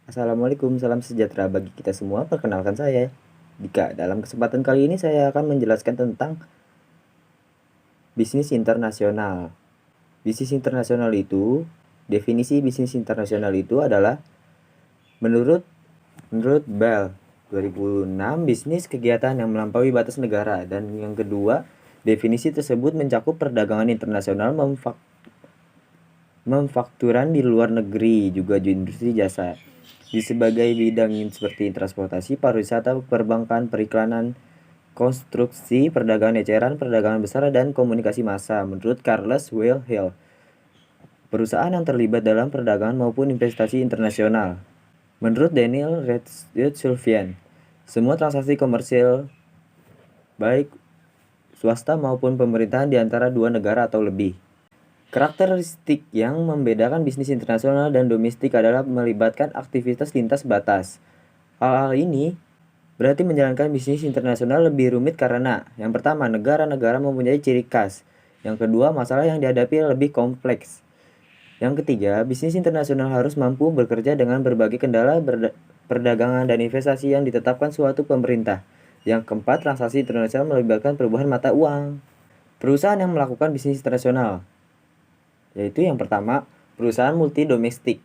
Assalamualaikum, salam sejahtera bagi kita semua. Perkenalkan saya Dika. Dalam kesempatan kali ini saya akan menjelaskan tentang bisnis internasional. Bisnis internasional itu, definisi bisnis internasional itu adalah menurut Bell 2006, bisnis kegiatan yang melampaui batas negara, dan yang kedua, definisi tersebut mencakup perdagangan internasional, memfakturan di luar negeri, juga industri jasa di sebagai bidang seperti transportasi, pariwisata, perbankan, periklanan, konstruksi, perdagangan eceran, perdagangan besar, dan komunikasi massa. Menurut Carlos Will, perusahaan yang terlibat dalam perdagangan maupun investasi internasional. Menurut Daniel Redsulfian, semua transaksi komersial baik swasta maupun pemerintahan di antara dua negara atau lebih. Karakteristik yang membedakan bisnis internasional dan domestik adalah melibatkan aktivitas lintas batas. Hal-hal ini berarti menjalankan bisnis internasional lebih rumit karena yang pertama, negara-negara mempunyai ciri khas. Yang kedua, masalah yang dihadapi lebih kompleks. Yang ketiga, bisnis internasional harus mampu bekerja dengan berbagai kendala perdagangan dan investasi yang ditetapkan suatu pemerintah. Yang keempat, transaksi internasional melibatkan perubahan mata uang. Perusahaan yang melakukan bisnis internasional, yaitu yang pertama, perusahaan multidomestik.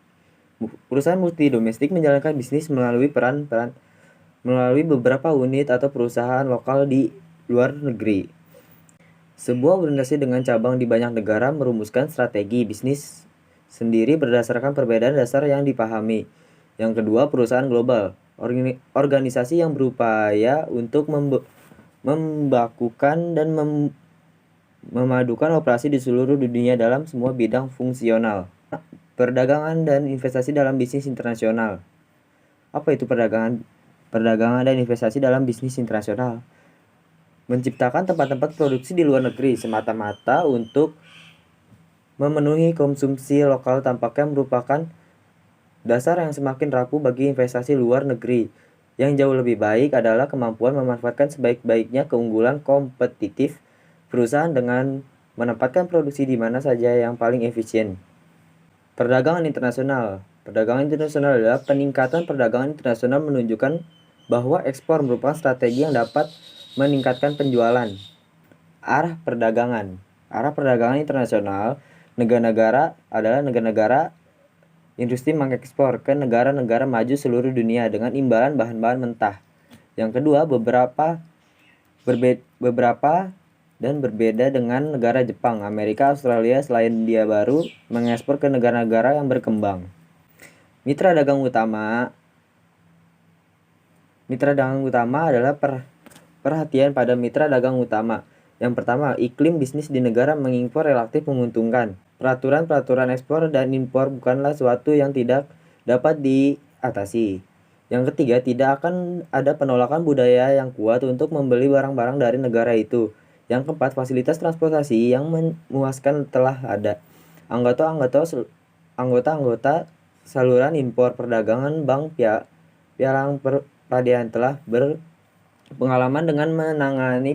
Perusahaan multidomestik menjalankan bisnis melalui melalui beberapa unit atau perusahaan lokal di luar negeri. Sebuah organisasi dengan cabang di banyak negara merumuskan strategi bisnis sendiri berdasarkan perbedaan dasar yang dipahami. Yang kedua, perusahaan global. Organisasi yang berupaya untuk membakukan dan memadukan operasi di seluruh dunia dalam semua bidang fungsional. Perdagangan dan investasi dalam bisnis internasional. Apa itu perdagangan? Perdagangan dan investasi dalam bisnis internasional menciptakan tempat-tempat produksi di luar negeri semata-mata untuk memenuhi konsumsi lokal tampaknya merupakan dasar yang semakin rapuh bagi investasi luar negeri. Yang jauh lebih baik adalah kemampuan memanfaatkan sebaik-baiknya keunggulan kompetitif perusahaan dengan menempatkan produksi di mana saja yang paling efisien. Perdagangan internasional. Perdagangan internasional adalah peningkatan perdagangan internasional menunjukkan bahwa ekspor merupakan strategi yang dapat meningkatkan penjualan. Arah perdagangan. Arah perdagangan internasional negara-negara adalah negara-negara industri mengekspor ke negara-negara maju seluruh dunia dengan imbalan bahan-bahan mentah. Yang kedua, beberapa dan berbeda dengan negara Jepang, Amerika, Australia, Selandia Baru mengekspor ke negara-negara yang berkembang. Mitra dagang utama adalah perhatian pada mitra dagang utama. Yang pertama, iklim bisnis di negara mengimpor relatif menguntungkan. Peraturan-peraturan ekspor dan impor bukanlah suatu yang tidak dapat diatasi. Yang ketiga, tidak akan ada penolakan budaya yang kuat untuk membeli barang-barang dari negara itu. Yang keempat, fasilitas transportasi yang memuaskan telah ada. Anggota-anggota saluran impor perdagangan bank pialang peradilan telah berpengalaman dengan menangani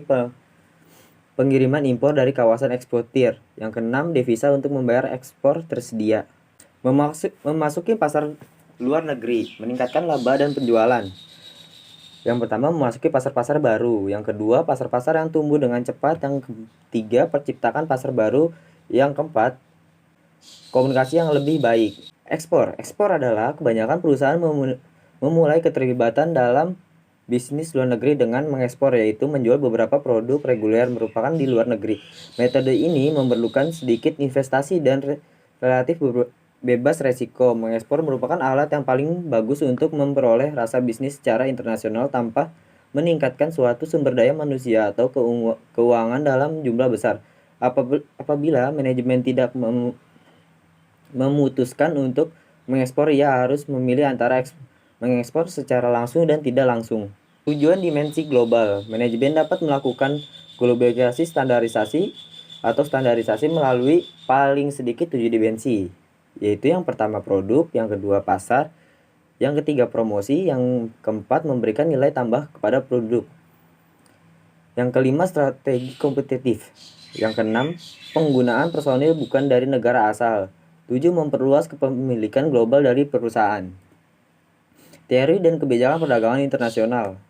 pengiriman impor dari kawasan eksportir. Yang keenam, devisa untuk membayar ekspor tersedia. Memasuki pasar luar negeri, meningkatkan laba dan penjualan. Yang pertama, memasuki pasar-pasar baru. Yang kedua, pasar-pasar yang tumbuh dengan cepat. Yang ketiga, penciptakan pasar baru. Yang keempat, komunikasi yang lebih baik. Ekspor adalah kebanyakan perusahaan memulai keterlibatan dalam bisnis luar negeri dengan mengekspor, yaitu menjual beberapa produk reguler merupakan di luar negeri. Metode ini memerlukan sedikit investasi dan relatif bebas resiko. Mengekspor merupakan alat yang paling bagus untuk memperoleh rasa bisnis secara internasional tanpa meningkatkan suatu sumber daya manusia atau keuangan dalam jumlah besar. Apabila manajemen tidak memutuskan untuk mengekspor, ia harus memilih antara mengekspor secara langsung dan tidak langsung. Tujuan dimensi global. Manajemen dapat melakukan globalisasi standarisasi melalui paling sedikit 7 dimensi, yaitu yang pertama produk, yang kedua pasar, yang ketiga promosi, yang keempat memberikan nilai tambah kepada produk, yang kelima strategi kompetitif, yang keenam penggunaan personil bukan dari negara asal, 7 memperluas kepemilikan global dari perusahaan. Teori dan kebijakan perdagangan internasional.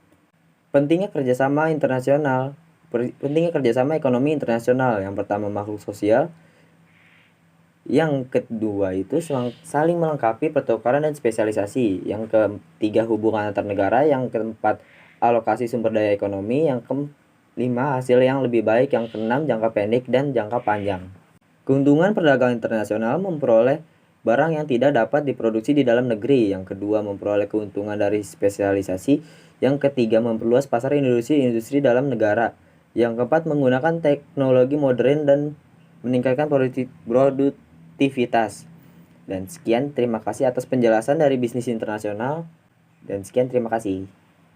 Pentingnya kerjasama internasional. Pentingnya kerjasama ekonomi internasional. Yang pertama, makhluk sosial. Yang kedua itu saling melengkapi, pertukaran dan spesialisasi. Yang ketiga, hubungan antar negara. Yang keempat, alokasi sumber daya ekonomi. Yang kelima, hasil yang lebih baik. Yang keenam, jangka pendek dan jangka panjang. Keuntungan perdagangan internasional: memperoleh barang yang tidak dapat diproduksi di dalam negeri. Yang kedua, memperoleh keuntungan dari spesialisasi. Yang ketiga, memperluas pasar industri dalam negara. Yang keempat, menggunakan teknologi modern dan meningkatkan produktivitas. Dan sekian, terima kasih atas penjelasan dari bisnis internasional. Dan sekian, terima kasih.